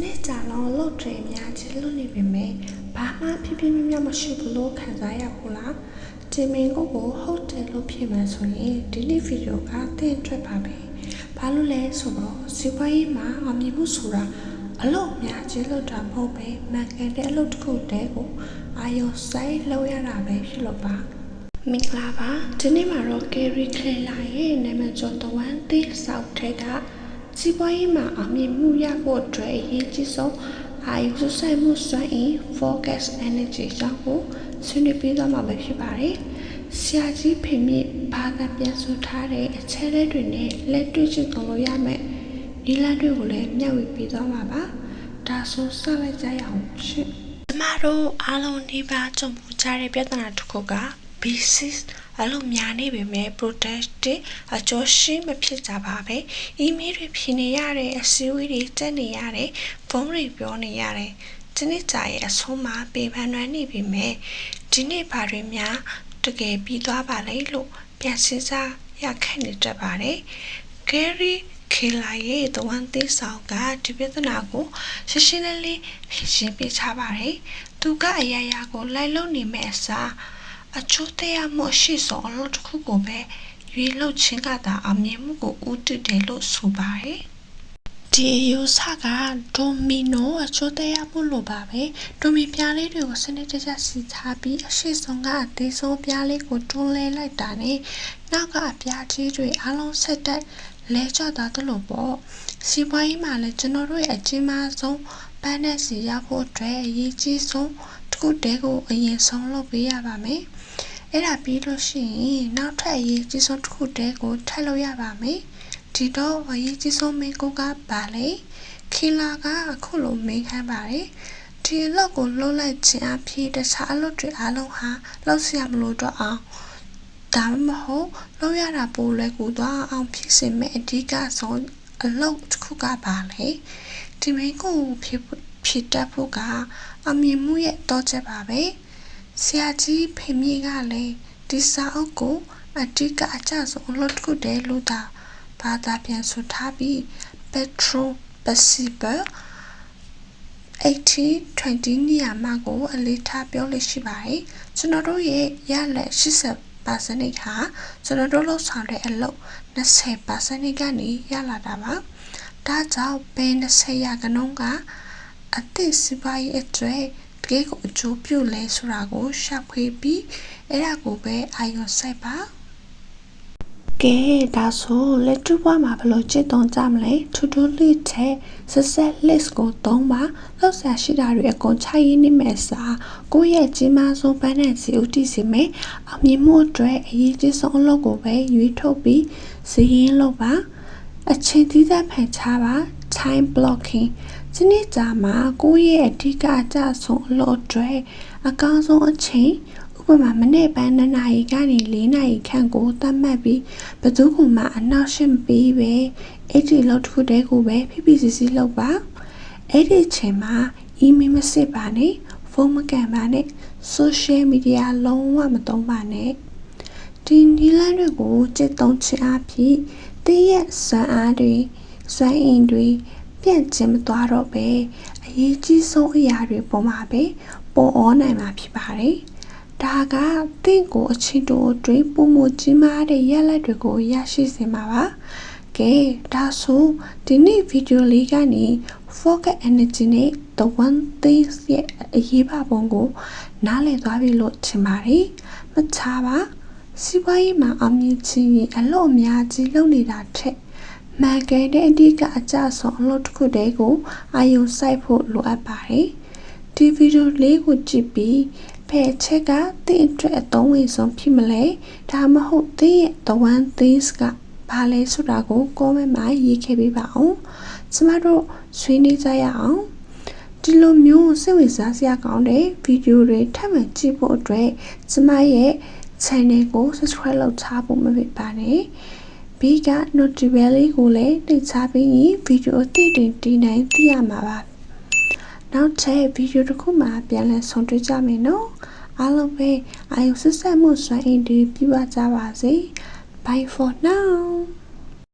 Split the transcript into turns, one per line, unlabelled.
နေ့ကြာလုံးအလုပ်တွေများကြီးလုပ်နေပေမဲ့ဘာမှဖြစ်ဖြစ်မြတ်မရှိဘူးလို့ခံစားရဘူးလားဒီမင်းကိုဟုတ်တယ်လို့ဖြစ်မှဆိုရင်ဒီနေ့ဗီဒီယိုကတင်ထွက်ပါပဲဘာလို့လဲဆိုတော့စီးပွားရေးမှာအမြင်မှုဆိုတာအလုပ်များကြီးလုပ်တာမဟုတ်ပဲမှန်ကန်တဲ့အလုပ်တစ်ခုတည်းကိုအာရုံစိုက်လုပ်ရတာပဲဖြစ်လို့ပါမင်္ဂလာပါဒီနေ့မှာတော့ Gary Clayler ရဲ့နာမည်ကျော်တဝမ်းသစ်ဆောက်တဲ့ကစီးပွားရေးမှာအမြင်မှုရဖို့အတွက်အရေးကြီးဆုံးအာရုံစိုက်မှုစွမ်းအင် focus energy ကြောင့်ကိုဆွေးနွေးပြီးတော့မှာပဲဖြစ်ပါတယ်ဆရာကြီးဖေမြင့်ဘာသာပြန်ဆိုထားတဲ့အချက်အလက်တွေနဲ့လက်တွေ့ကျင့်သုံးလို့ရမယ်ဒီလမ်းတွေကိုလည်းမျှဝေပေးသွားမှာပါဒါဆိုစလိုက်ကြရအောင်ရှင်ကျမတို့အားလုံးဒီပါကြုံကြတဲ့ပြဿနာတစ်ခုက business အလုပ်များနေပေမဲ့ productive အကျိုးရှိမဖြစ်ကြပါပဲ email တွေဖြေနေရတယ်အစည်းအဝေးတွေတက်နေရတယ်ဖုန်းတွေပြောနေရတယ်ဒီနေ့ကြာရဲ့အဆုံးမှာပေပန်းနှွမ်းနေပေမဲ့ဒီနေ့ဘာတွေများတကယ်ပြီးသွားပါလဲလို့ပြန်စဉ်းစားရခက်နေတတ်ပါတယ် Gary Clayler ရဲ့တဝန်သစ်ဆောင်ကဒီပြဿနာကိုရှင်းရှင်းလင်းလင်းရှင်းပြချပါတယ်သူကအရာရာကိုလိုက်လုံနေမဲ့အစားအချို့တရားမှုရှိဆုံးအလုပ်တစ်ခုကိုပဲရွေးလုပ်ခြင်းကသာအမြင်မှုကိုဦးတည်တယ်လို့ဆိုပါတယ်ဒီယူဆကဒိုမီနိုအချို့တရားမှုလိုပါပဲဒိုမီပြားလေးတွေကိုစနစ်တကျစီထားပြီးအရှိဆုံးကအသေးဆုံးပြားလေးကိုတွန်းလဲလိုက်တာနဲ့နောက်ကအပြားကြီးတွေအလုံးဆက်တက်လဲကျသွားတယ်လို့ပေါ့စီးပွားရေးမှာလည်းကျွန်တော်တို့ရဲ့အကြီးမားဆုံးပန်းနဲ့စီရဖို့အတွက်အရေးကြီးဆုံးတစ်ခုတည်းကိုအရင်ဆုံးလုပ်ပေးရပါမယ်အဲ့ဒါပြီးလို့ရှိရင်နောက်ထပ်အရေးကြီးဆုံးတစ်ခုတည်းကိုထပ်လုပ်ရပါမယ်ဒီတော့အရေးကြီးဆုံးမင်းကိုကပါလေခီလာကအခုလိုမင်းခိုင်းပါတယ်ဒီအလုပ်ကိုလုပ်လိုက်ခြင်းအဖြစ်တခြားအလုပ်တွေအားလုံးဟာလုပ်ရမလို့တော့အောင်ဒါမှမဟုတ်လုပ်ရတာပိုလွယ်ကူသွားအောင်ဖြစ်စေမယ့်အဓိကဆုံးအလုပ်တစ်ခုကပါလေဒီမင်းကိုဖြစ်တတ်ဖို့ကအမြင်မှုရဲ့တော့ချက်ပါပဲဆရာကြီးဖေမြင့်ကလည်းဒီစာအုပ်ကိုအဓိကအကျဆုံးအလုပ်တစ်ခုတည်းလို့သာဘာသာပြန်ဆိုထားပြီး Petro Pacific 80-20 နေရာမှာကိုအလေးထားပြောလို့ရှိပါတယ်ကျွန်တော်တို့ရဲ့ရလက်80%ဟာကျွန်တော်တို့လုပ်ဆောင်တဲ့အလုပ်20%ကနေရလာတာပါဒါကြောင့်ဘယ်20%ကအသစ်စီးပွားရေးအတွက်တကယ်ကိုအကျိုးပြုလဲဆိုတာကိုရှာဖွေပြီးအဲ့ဒါကိုပဲအာရုံစိုက်ပါကဲဒါဆိုလက်တွေ့ဘဝမှာဘယ်လိုကျင့်သုံးကြမလဲ to do list ထဲ success list ကိုသုံးပါလောက်ဆရာရှိတာတွေအကုန်ခြိုက်ရင်းနေမဲ့စာကိုယ့်ရဲ့ကြီးမားဆုံးပန်းနဲ့စီဦးတည်စီမယ်အောင်မြင်မှုအတွက်အရေးကြီးဆုံးအလုပ်ကိုပဲရွေးထုတ်ပြီးစီးရင်လုပ်ပါအချိန်သီးသန့်ဖန်ချပါ time blocking ဒီနေ့ကြာမှာကိုယ့်ရဲ့အဓိကအကျဆုံးအလုပ်အတွက်အကောင်းဆုံးအချိန်ဥပမာမနေ့ပိုင်း2နာရီကနေ4နာရီခန့်ကိုသတ်မှတ်ပြီးဘယ်သူမှအနောက်ရှင်းပြီးပဲအဲ့ဒီလောက်တစ်ခုတည်းကိုပဲဖိဖိစီစီလုပ်ပါအဲ့ဒီအချိန်မှာ email မစစ်ပါနဲ့ဖုန်းမကန်ပါနဲ့ social media လုံးဝမသုံးပါနဲ့ဒီနည်းလမ်းတွေကိုကျင့်သုံးခြင်းအဖြစ်တည့်ရဲ့စွမ်းအားတွေစွမ်းအင်တွေပြန့်ကျင်မသွားတော့ပဲအရေးကြီးဆုံးအရာတွေပေါ်မှာပဲပေါ်အောင်နိုင်မှာဖြစ်ပါတယ်ဒါကတင့်ကိုအချင်းတို့အတွင်းပုံမကြီးမားတဲ့ရလဒ်တွေကိုရရှိစေမှာပါကဲဒါဆိုဒီနေ့ဗီဒီယိုလေးကနေ focus energy နဲ့ the one thing ရဲ့အရေးပါပုံကိုနားလည်သွားပြီလို့ထင်ပါတယ်မချပါစီးပွားရေးမှာအမြင်ချင်းရင်အလုပ်အများကြီးလုပ်နေတာထက်မှန်ကန်တဲ့အဓိကအကျဆုံးအလုပ်တစ်ခုတည်းကိုအာရုံစိုက်ဖို့လိုအပ်ပါတယ်ဒီဗီဒီယိုလေးကိုကြည့်ပြီးဖယ်ချက်ကတင့်အတွက်အသုံးဝင်ဆုံးဖြစ်မလဲဒါမှမဟုတ်တင့်ရဲ့ the one things ကဘာလဲဆိုတာကို comment မှာရေးခဲ့ပေးပါအောင်ကျမတို့ဆွေးနွေးကြရအောင်ဒီလိုမျိုးစိတ်ဝင်စားစရာကောင်းတဲ့ဗီဒီယိုတွေထပ်မံကြည့်ဖို့အတွက်ကျမရဲ့ channel ကို subscribe လုပ်ထားဖို့မမေ့ပါနဲ့ပြီးက notification လေးကိုလည်းနှိပ်ချပြီးရင်ဗီဒီယိုအသစ်တွေတင်နိုင်သိရမှာပါနောက်ထပ်ဗီဒီယိုတစ်ခုမှာပြန်လည်ဆုံတွေ့ကြမယ်နော်အားလုံးပဲအာရုံဆက်ဆက်မှုစွမ်းအင်တွေပြည့်ဝကြပါစေ Bye for now